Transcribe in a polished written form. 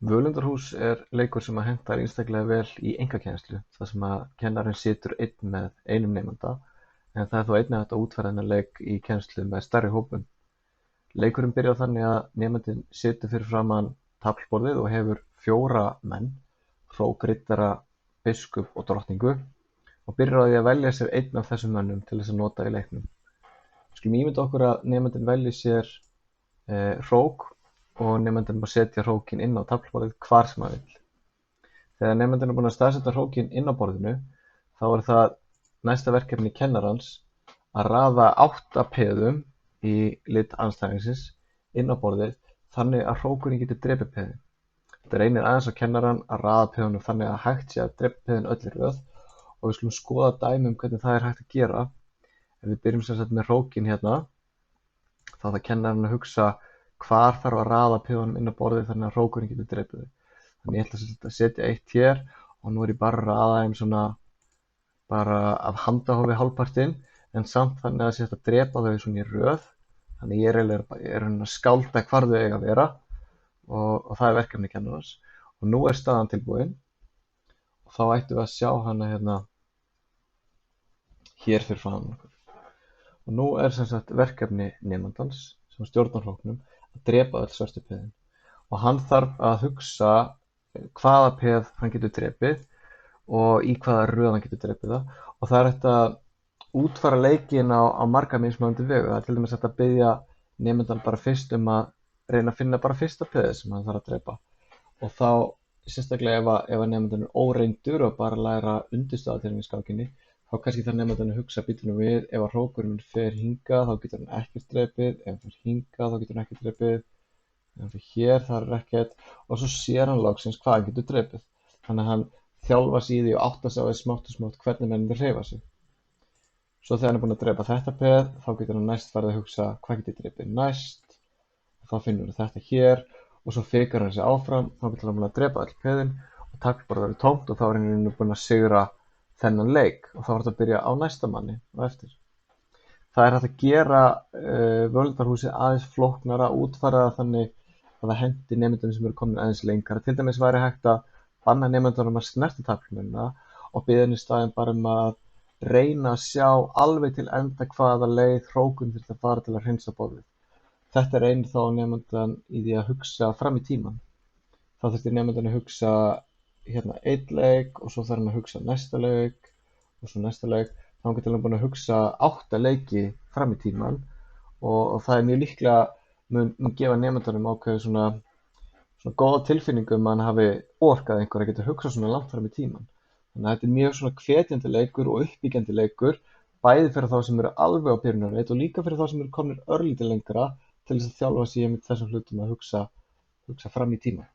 Völundarhús leikur sem hentar einstaklega vel í einkakennslu, þar sem að kennarinn situr einn með einum nemanda, en það er þó einnig hægt að útfæra þennan leik í kennslu með stærri hópum. Leikurinn byrjar þannig að nemandinn situr fyrir framan taflborðið og hefur 4 menn, hrók, riddara, biskup og drottningu, og byrjar á því að velja sér einn af þessum mönnum til þess að nota í leiknum. Við skulum ímynda okkur að nemandinn velji sér hrók og nemandinn má setja hrókin inn á taflborðið hvar sem hann vill. Þegar nemandinn er búinn að staðsetja hrókin inn á borðinu, þá er það næsta verkefni kennarans að raða 8 peðum í lit andstæðingsins inn á borðið þannig að hrókurinn geti drepið peðin. Þetta reynir aðeins á kennarann að raða peðunum þannig að hægt sé að drepa peðin öll í röð, og við skulum skoða dæmi hvernig það er hægt að gera. Ef við byrjum sem sagt með hrókin hérna, þá þarf kennarinn að hugsa hvar þarf að raða peðunum inn á borðið þannig að hrókurinn getur drepið þau. Þannig ég ætla að setja eitt hér og nú er ég bara að raða þeim svona bara af handahófi hálfpartinn, en samt þannig að setja að drepa þau svona í röð. Þannig ég er að skálda hvar þau eiga að vera og það er verkefni kennarans. Og nú er staðan tilbúin og þá ættum við að sjá hana hérna hér fyrir framan okkur. Og nú er sem sagt verkefni nemandans sem stjórnar hróknum að drepa öll svörtu peðin, og hann þarf að hugsa hvaða peð hann getur drepið og í hvaða röð hann getur drepið það, og það er hægt að útfæra leikinn á marga mismunandi vegu. Það er til dæmis hægt að biðja nemandann bara fyrst að reyna að finna bara fyrsta peðið sem hann þarf að drepa, og þá sérstaklega ef nemandinn er óreyndur og bara læra undirstöðatriðin í skákinni, þá kannski þarf nemandinn að hugsa býtum við, ef að hrókurinn fer hingað þá getur hann ekkert drepið, ef hann fer hingað þá getur hann ekkert drepið, ef hann fer hér þar er ekkert, og svo sér hann loksins hvað hann getur drepið. Þannig að hann þjálfar sig í því og áttar sig á því smátt og smátt hvernig mennirnir hreyfa sig. Svo þegar hann er búinn að drepa þetta peð, þá getur hann næst farið að hugsa hvað getur drepið næst, og þá finnur hann þetta hér, og svo fikar hann sig áfram, þá getur hann búinn að drepa öll peðin og taflborðið verður tómt, og þá er hann búinn að sigra þennan leik, og þá er þetta að byrja á næsta manni á eftir. Það er hægt að gera völundarhúsið aðeins flóknara, útfæra það þannig að það henti nemendunum sem eru komin aðeins lengra. Til dæmis væri hægt að banna nemendunum að snerta taflmennina og biðja í staðinn bara að reyna að sjá alveg til enda hvaða leið hrókurinn þurfti að fara til að hreinsa borðið. Þetta reynir þá nemendan í því að hugsa fram í tímann. Þá þurfti nemendan að hugsa hérna einn leik og svo þarf hann að hugsa næsta leik og svo næsta leik. Þá getur hann búinn að hugsa 8 leiki fram í tímann, og það er mjög líklega mun gefa nemendunum ákveðið svona góða tilfinningu að hann hafi orkað einhver að geta hugsað svona langt fram í tímann. Þannig að þetta er mjög svona hvetjandi leikur og uppbyggjandi leikur, bæði fyrir þá sem eru alveg á byrjunarreit og líka fyrir þá sem eru komnir örlítið lengra til þess að þjálfa sig með þessum hlutum að hugsa fram í tímann.